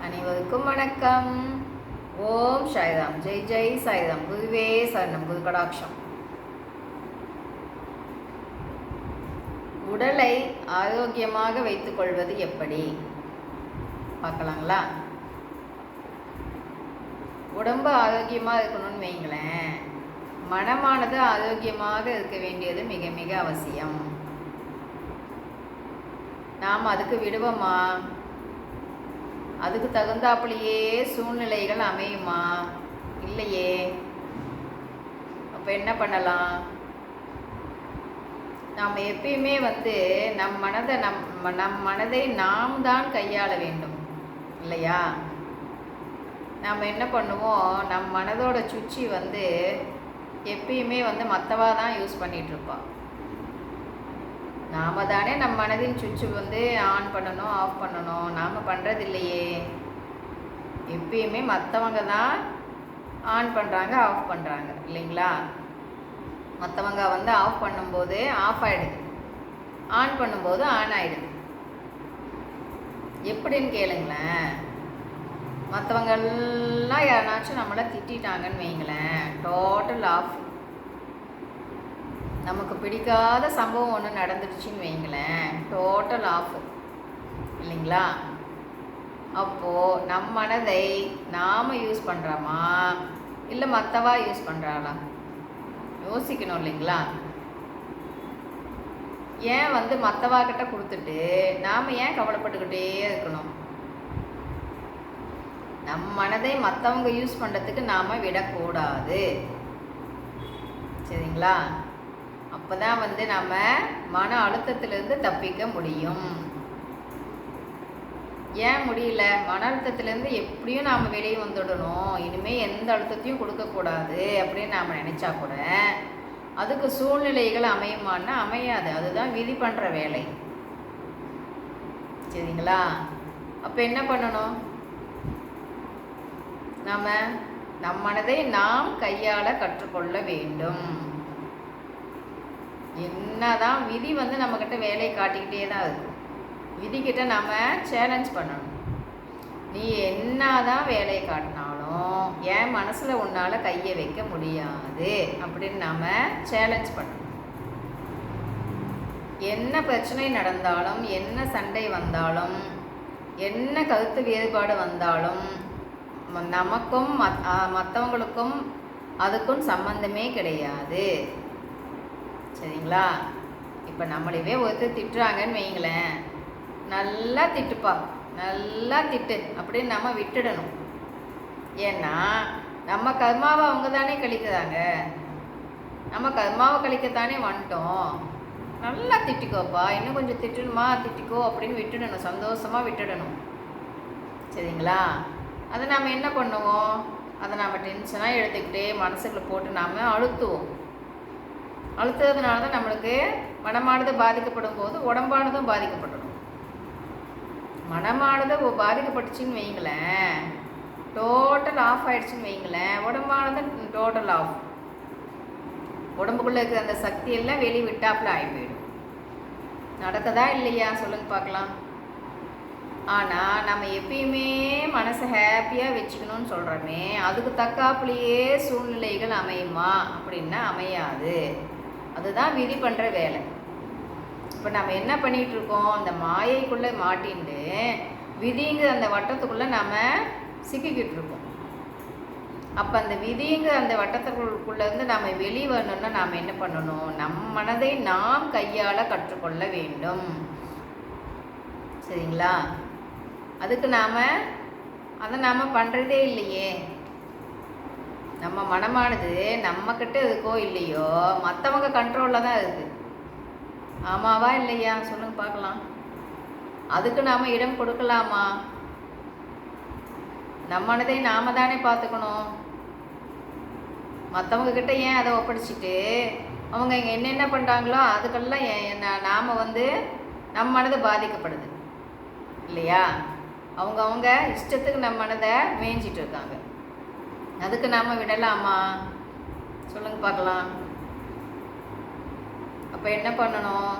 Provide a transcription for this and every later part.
அனைவருக்கும் வணக்கம். ஓம் சாய்ராம். ஜெய் ஜெய் சாய்ராம். குருவே சரணம். குரு கடாட்சம். உடலை ஆரோக்கியமாக வைத்துக் கொள்வது எப்படி பார்க்கலாங்களா? உடம்பு ஆரோக்கியமாக இருக்கணும்னு வைங்களேன், மனமானது ஆரோக்கியமாக இருக்க வேண்டியது மிக மிக அவசியம். நாம் அதுக்கு விடுவோமா? அதுக்கு தகுந்தாப்புலையே சூழ்நிலைகள் அமையுமா? இல்லையே. அப்போ என்ன பண்ணலாம்? நாம் எப்பயுமே நம் மனதை நாம் தான் கையாள வேண்டும், இல்லையா? நாம் என்ன பண்ணுவோம், நம் மனதோட சுச்சி எப்பயுமே மற்றவா தான் யூஸ் பண்ணிகிட்ருப்போம். நாம் தானே நம் மனதின் சுவிட்சு ஆன் பண்ணணும், ஆஃப் பண்ணணும். நாம் பண்ணுறது இல்லையே. எப்பயுமே மற்றவங்க தான் ஆன் பண்ணுறாங்க, ஆஃப் பண்ணுறாங்க, இல்லைங்களா? மற்றவங்க ஆஃப் பண்ணும்போது ஆஃப் ஆகிடுது, ஆன் பண்ணும்போது ஆன் ஆகிடுது. எப்படின்னு கேளுங்களேன். மற்றவங்கெல்லாம் யாருனாச்சும் நம்மளை திட்டாங்கன்னு வைங்களேன், டோட்டல் ஆஃப். நமக்கு பிடிக்காத சம்பவம் ஒன்று நடந்துடுச்சின்னு வைங்களேன், டோட்டல் ஆஃப், இல்லைங்களா? அப்போது நம் மனதை நாம் யூஸ் பண்ணுறோமா இல்லை மற்றவா யூஸ் பண்ணுறாளா? யோசிக்கணும், இல்லைங்களா? ஏன் மற்றவா கிட்ட கொடுத்துட்டு நாம் ஏன் கவலைப்பட்டுக்கிட்டே இருக்கணும்? நம் மனதை மற்றவங்க யூஸ் பண்ணுறதுக்கு நாம் விடக்கூடாது, சரிங்களா? அப்போ தான் நம்ம மன அழுத்தத்திலிருந்து தப்பிக்க முடியும். ஏன் முடியல? மன அழுத்தத்திலேருந்து எப்படியும் நாம் வெளியே வந்துடணும், இனிமேல் எந்த அழுத்தத்தையும் கொடுக்கக்கூடாது அப்படின்னு நாம் நினச்சா கூட அதுக்கு சூழ்நிலைகள் அமையுமான்னா அமையாது. அதுதான் விதி பண்ணுற வேலை, சரிங்களா? அப்போ என்ன பண்ணணும்? நம் மனதை நாம் கையாள கற்றுக்கொள்ள வேண்டும். என்னதான் விதி நம்மக்கிட்ட வேலையை காட்டிக்கிட்டே தான் இருக்கும். விதிக்கிட்ட நாம் சேலஞ்ச் பண்ணணும். நீ என்னதான் வேலையை காட்டினாலும் என் மனசில் உன்னால் கையை வைக்க முடியாது அப்படின்னு நாம் சேலஞ்ச் பண்ணணும். என்ன பிரச்சனை நடந்தாலும், என்ன சண்டை வந்தாலும், என்ன கருத்து வேறுபாடு வந்தாலும் நமக்கும் மற்றவங்களுக்கும் அதுக்கும் சம்பந்தமே கிடையாது, சரிங்களா? இப்போ நம்மளவே ஒருத்தர் திட்டுறாங்கன்னு வைங்களேன், நல்லா திட்டுப்பா, நல்லா திட்டு அப்படின்னு நம்ம விட்டுடணும். ஏன்னா நம்ம கர்மாவை அவங்க தானே கழிக்கிறாங்க, நம்ம கர்மாவை கழிக்கத்தானே வந்துட்டோம். நல்லா திட்டிக்கோப்பா, இன்னும் கொஞ்சம் திட்டணுமா, திட்டிக்கோ அப்படின்னு விட்டுடணும், சந்தோஷமாக விட்டுடணும், சரிங்களா? அதை நாம் என்ன பண்ணுவோம்? அதை நாம் டென்ஷனாக எடுத்துக்கிட்டே மனசுக்குள்ளே போட்டு நாம் அழுத்துவோம். அழுத்துறதுனால தான் நம்மளுக்கு மனமானது பாதிக்கப்படும் போது உடம்பானதும் பாதிக்கப்பட்டுடும். மனமானது பாதிக்கப்பட்டுச்சின்னு வைங்களேன், டோட்டல் ஆஃப் ஆகிடுச்சின்னு வைங்களேன், உடம்பானது டோட்டல் ஆஃப். உடம்புக்குள்ளே இருக்கிற அந்த சக்தியெல்லாம் வெளியே விட்டாப்புல ஆகி போயிடும். நடக்குதா இல்லையா சொல்லுங்க பார்க்கலாம். ஆனால் நம்ம எப்பயுமே மனசை ஹாப்பியாக வச்சுக்கணும்னு சொல்கிறோமே, அதுக்கு தக்காப்புலேயே சூழ்நிலைகள் அமையுமா அப்படின்னா அமையாது. அதுதான் விதி பண்ணுற வேலை. இப்போ நம்ம என்ன பண்ணிகிட்ருக்கோம்? அந்த மாயைக்குள்ளே மாட்டின்ட்டு விதிங்கிற அந்த வட்டத்துக்குள்ளே நாம் சிக்கிக்கிட்டு இருக்கோம். அப்போ அந்த விதிங்கிற அந்த வட்டத்துக்குள்ளேருந்து நாம் வெளியே வரணுன்னா நாம் என்ன பண்ணணும்? நம் மனதை நாம் கையாள கற்றுக்கொள்ள வேண்டும், சரிங்களா? அதுக்கு அதை நாம் பண்ணுறதே இல்லையே. நம்ம மனமானது நம்மக்கிட்ட இருக்கோ இல்லையோ, மற்றவங்க கண்ட்ரோலில் தான் இருக்குது. ஆமாவா இல்லையா சொல்லுங்க பார்க்கலாம். அதுக்கு நாம் இடம் கொடுக்கலாமா? நம்ம மனதை நாம் தானே பார்த்துக்கணும். மற்றவங்கக்கிட்ட ஏன் அதை ஒப்படைச்சிட்டு அவங்க இங்கே என்னென்ன பண்ணுறாங்களோ அதுக்கெல்லாம் நாம் நம்ம மனது பாதிக்கப்படுது, இல்லையா? அவங்க இஷ்டத்துக்கு நம்ம மனதை மேய்ஞ்சிட்டு இருக்காங்க. அதுக்கு நாம் விடலாமா சொல்லுங்க பார்க்கலாம். அப்போ என்ன பண்ணணும்?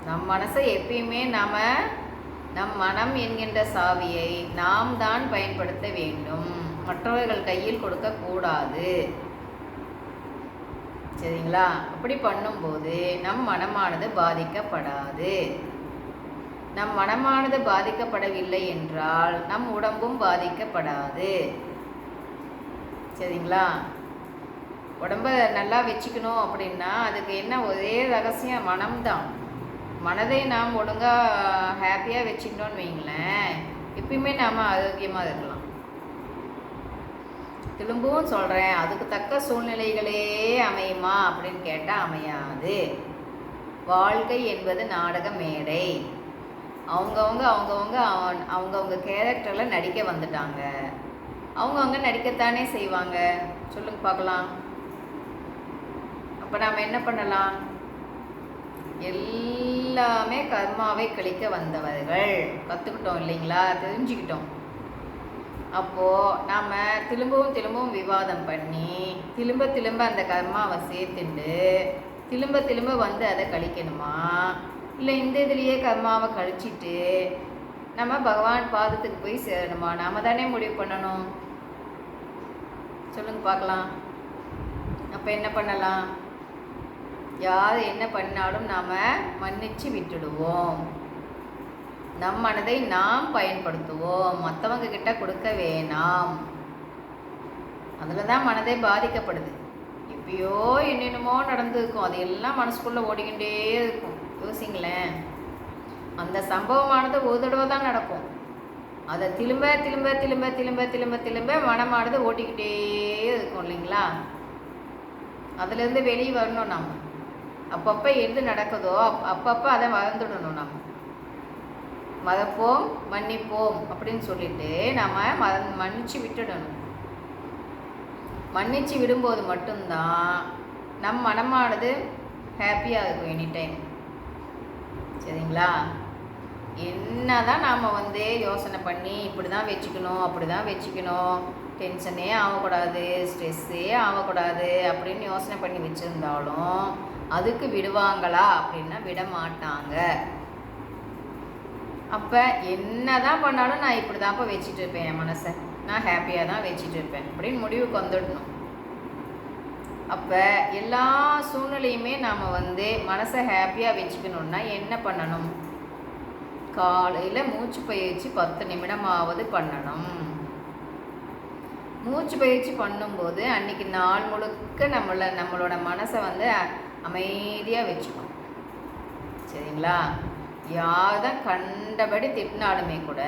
நம் மனசை எப்பயுமே நாம் நம் மனம் என்கின்ற சாவியை நாம் தான் பயன்படுத்த வேண்டும், மற்றவர்கள் கையில் கொடுக்கக்கூடாது. சரிங்களா? அப்படி பண்ணும்போது நம் மனமானது பாதிக்கப்படாது. நம் மனமானது பாதிக்கப்படவில்லை என்றால் நம் உடம்பும் பாதிக்கப்படாது. சரிங்களா? உடம்ப நல்லா வச்சுக்கணும் அப்படின்னா அதுக்கு என்ன ஒரே ரகசியம்? மனம்தான். மனதை நாம் ஒழுங்காக ஹாப்பியாக வச்சுக்கிட்டோன்னு வைங்களேன், எப்பயுமே நாம் ஆரோக்கியமாக இருக்கலாம். திரும்பவும் சொல்கிறேன், அதுக்கு தக்க சூழ்நிலைகளே அமையுமா அப்படின்னு கேட்டால் அமையாது. வாழ்க்கை என்பது நாடக மேடை. அவங்கவுங்க கேரக்டரில் நடிக்க வந்துட்டாங்க. அவங்கவுங்க நடிக்கத்தானே செய்வாங்க. சொல்லுங்க பார்க்கலாம். அப்போ நாம் என்ன பண்ணலாம்? எல்லாமே கர்மாவை கழிக்க வந்தவர்கள். கற்றுக்கிட்டோம் இல்லைங்களா? தெரிஞ்சுக்கிட்டோம். அப்போது நாம் திரும்பவும் விவாதம் பண்ணி திரும்ப அந்த கர்மாவை சேர்த்துண்டு திரும்ப வந்து அதை கழிக்கணுமா, இல்லை இந்த இதுலேயே கர்மாவை கழிச்சிட்டு நம்ம பகவான் பாதத்துக்கு போய் சேரணுமா? நாம் தானே முடிவு பண்ணணும். சொல்லுங்க பார்க்கலாம். அப்போ என்ன பண்ணலாம்? யார் என்ன பண்ணாலும் நாம் மன்னிச்சு விட்டுடுவோம். நம் மனதை நாம் பயன்படுத்துவோம், மற்றவங்க கிட்ட கொடுக்க வேணாம். அதில் தான் மனதே பாதிக்கப்படுது. எப்பயோ என்னென்னமோ நடந்துருக்கும், அது எல்லாம் மனசுக்குள்ளே ஓடிக்கிட்டே இருக்கும். யோசிங்களேன், அந்த சம்பவமானது ஒரு தடவை தான் நடக்கும். அதை திரும்ப மனமானது ஓட்டிக்கிட்டே இருக்கும் இல்லைங்களா? அதுலேருந்து வெளியே வரணும். நாம் அப்பப்போ எது நடக்குதோ அப்பப்போ அதை மறந்துடணும். நம்ம மறப்போம், மன்னிப்போம் அப்படின்னு சொல்லிட்டு நாம் மன்னிச்சு விட்டுடணும். மன்னிச்சு விடும்போது மட்டும்தான் நம் மனமானது ஹாப்பியாக இருக்கும் எனி டைம். சரிங்களா? என்ன தான் நாம் யோசனை பண்ணி இப்படி தான் வச்சுக்கணும், அப்படி தான் வச்சுக்கணும், டென்ஷனே ஆகக்கூடாது, ஸ்ட்ரெஸ்ஸே ஆகக்கூடாது அப்படின்னு யோசனை பண்ணி வச்சுருந்தாலும் அதுக்கு விடுவாங்களா அப்படின்னா விட மாட்டாங்க. அப்போ என்ன தான் பண்ணாலும் நான் இப்படி தான்ப்பா வச்சுட்டு இருப்பேன், என் மனசை நான் ஹாப்பியாக தான் வச்சுட்டு இருப்பேன் அப்படின்னு முடிவுக்கு வந்துடணும். அப்போ எல்லா சூழ்நிலையுமே நாம் மனசை ஹாப்பியாக வச்சுக்கணுன்னா என்ன பண்ணணும்? காலையில் மூச்சு பயிற்சி 10 நிமிடமாவது பண்ணணும். மூச்சு பயிற்சி பண்ணும்போது அன்றைக்கி நாள் முழுக்க நம்மளோட மனசை அமைதியாக வச்சுக்கணும். சரிங்களா? யார் தான் கண்டபடி திட்டினாலுமே கூட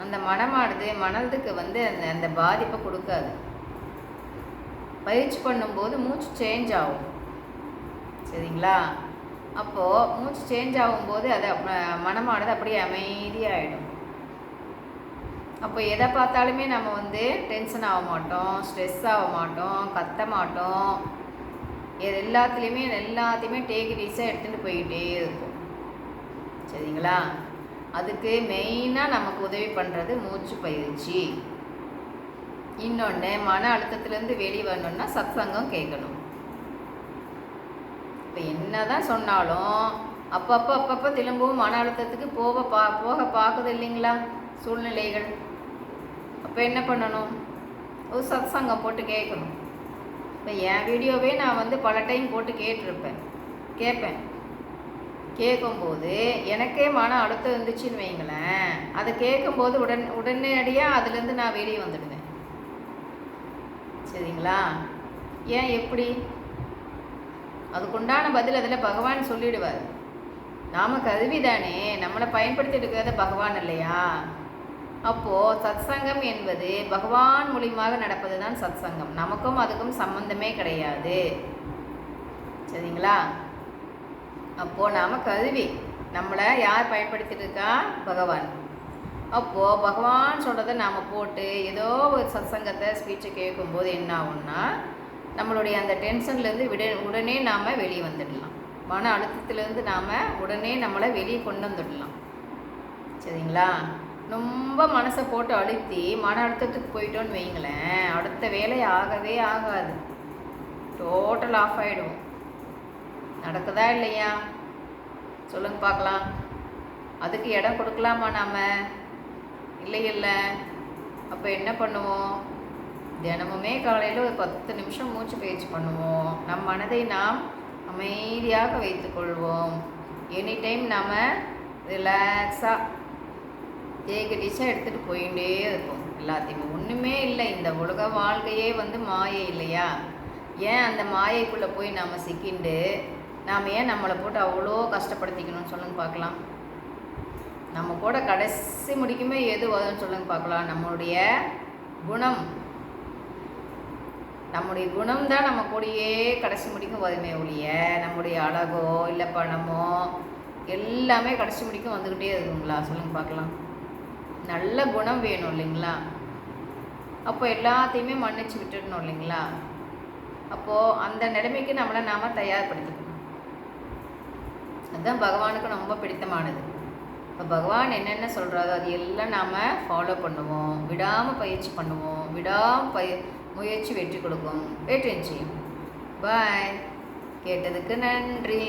அந்த மனமானது மனதுக்கு அந்த பாதிப்பை கொடுக்காது. பயிற்சி பண்ணும்போது மூச்சு சேஞ்ச் ஆகும். சரிங்களா? அப்போது மூச்சு சேஞ்ச் ஆகும்போது அது மனமானது அப்படியே அமைதியாகிடும். அப்போ எதை பார்த்தாலுமே நம்ம டென்ஷன் ஆக மாட்டோம், ஸ்ட்ரெஸ் ஆக மாட்டோம், கத்த மாட்டோம். இது எல்லாத்தையுமே டேக் இட் ஈஸியாக எடுத்துகிட்டு போய்கிட்டே இருக்கும். சரிங்களா? அதுக்கு மெயினாக நமக்கு உதவி பண்ணுறது மூச்சு பயிற்சி. இன்னொன்று, மன அழுத்தத்துலேருந்து வெளியே வரணுன்னா சத்சங்கம் கேட்கணும். இப்போ என்ன தான் சொன்னாலும் அப்பப்போ திரும்பவும் மன அழுத்தத்துக்கு போக பார்க்குது இல்லைங்களா சூழ்நிலைகள். அப்போ என்ன பண்ணணும்? ஒரு சத்சங்கம் போட்டு கேட்கணும். இப்போ என் வீடியோவே நான் பல டைம் போட்டு கேட்பேன். கேட்கும்போது எனக்கே மன அழுத்தம் இருந்துச்சுன்னு வைங்களேன், அதை கேட்கும்போது உடனடியாக அதுலேருந்து நான் வெளியே வந்துடுவேன். சரிங்களா? ஏன் எப்படி? அதுக்குண்டான பதில் அதில் பகவான் சொல்லிடுவார். நாம் கருவி தானே, நம்மளை பயன்படுத்திட்டு இருக்கிறத பகவான் இல்லையா? அப்போது சத்சங்கம் என்பது பகவான் மூலியமாக நடப்பது தான் சத்சங்கம். நமக்கும் அதுக்கும் சம்பந்தமே கிடையாது. சரிங்களா? அப்போது நாம் கருவி, நம்மளை யார் பயன்படுத்திட்டு இருக்கா? பகவான். அப்போது பகவான் சொல்கிறத நாம் போட்டு ஏதோ ஒரு சத்சங்கத்தை ஸ்பீச்சை கேட்கும்போது என்ன ஆகும்னா நம்மளுடைய அந்த டென்ஷன்லேருந்து உடனே நாம் வெளியே வந்துடலாம். மன அழுத்தத்துலேருந்து நாம் உடனே நம்மளை வெளியே கொண்டு வந்துடலாம். சரிங்களா? ரொம்ப மனசை போட்டு அழுத்தி மன அழுத்தத்துக்கு போயிட்டோன்னு வைங்களேன், அடுத்த வேலை ஆகவே ஆகாது. டோட்டல் ஆஃப் ஆகிடும். நடக்குதா இல்லையா? சொல்லுங்க பார்க்கலாம். அதுக்கு இடம் கொடுக்கலாமா நாம்? இல்லையில்ல. அப்போ என்ன பண்ணுவோம்? தினமுமே காலையில் ஒரு 10 நிமிஷம் மூச்சு பயிற்சி பண்ணுவோம். நம் மனதை நாம் அமைதியாக வைத்துக்கொள்வோம். எனி டைம் நாம் ரிலாக்ஸாக டீச்சாக எடுத்துகிட்டு போயிட்டே இருப்போம் எல்லாத்தையுமே. ஒன்றுமே இல்லை, இந்த உலக வாழ்க்கையே மாயை இல்லையா? ஏன் அந்த மாயைக்குள்ளே போய் நாம் சிக்கிண்டு நாம் ஏன் நம்மளை போட்டு அவ்வளோ கஷ்டப்படுத்திக்கணும்னு சொல்லுங்க பார்க்கலாம். நம்ம கூட கடைசி முடிக்குமே எது வரும்னு சொல்லுங்க பார்க்கலாம்? நம்மளுடைய குணம். நம்முடைய குணம் தான் நம்ம கூடயே கடைசி முடிக்கும் வருமே ஒழிய நம்முடைய அழகோ இல்லை பணமோ எல்லாமே கடைசி முடிக்கும் வந்துக்கிட்டே இருக்குங்களா? சொல்லுங்க பார்க்கலாம். நல்ல குணம் வேணும் இல்லைங்களா? அப்போ எல்லாத்தையுமே மன்னிச்சு விட்டுடணும் இல்லைங்களா? அப்போது அந்த நிலைமைக்கு நம்மளை நாம் தயார்படுத்திக்கணும். அதுதான் பகவானுக்கு ரொம்ப பிடித்தமானது. இப்போ பகவான் என்னென்ன சொல்கிறாரோ அது எல்லாம் நாம் ஃபாலோ பண்ணுவோம். விடாமல் பயிற்சி பண்ணுவோம். முயற்சி வெற்றி கொடுக்கும். வெற்றி செய்யும். பாய். கேட்டதுக்கு நன்றி.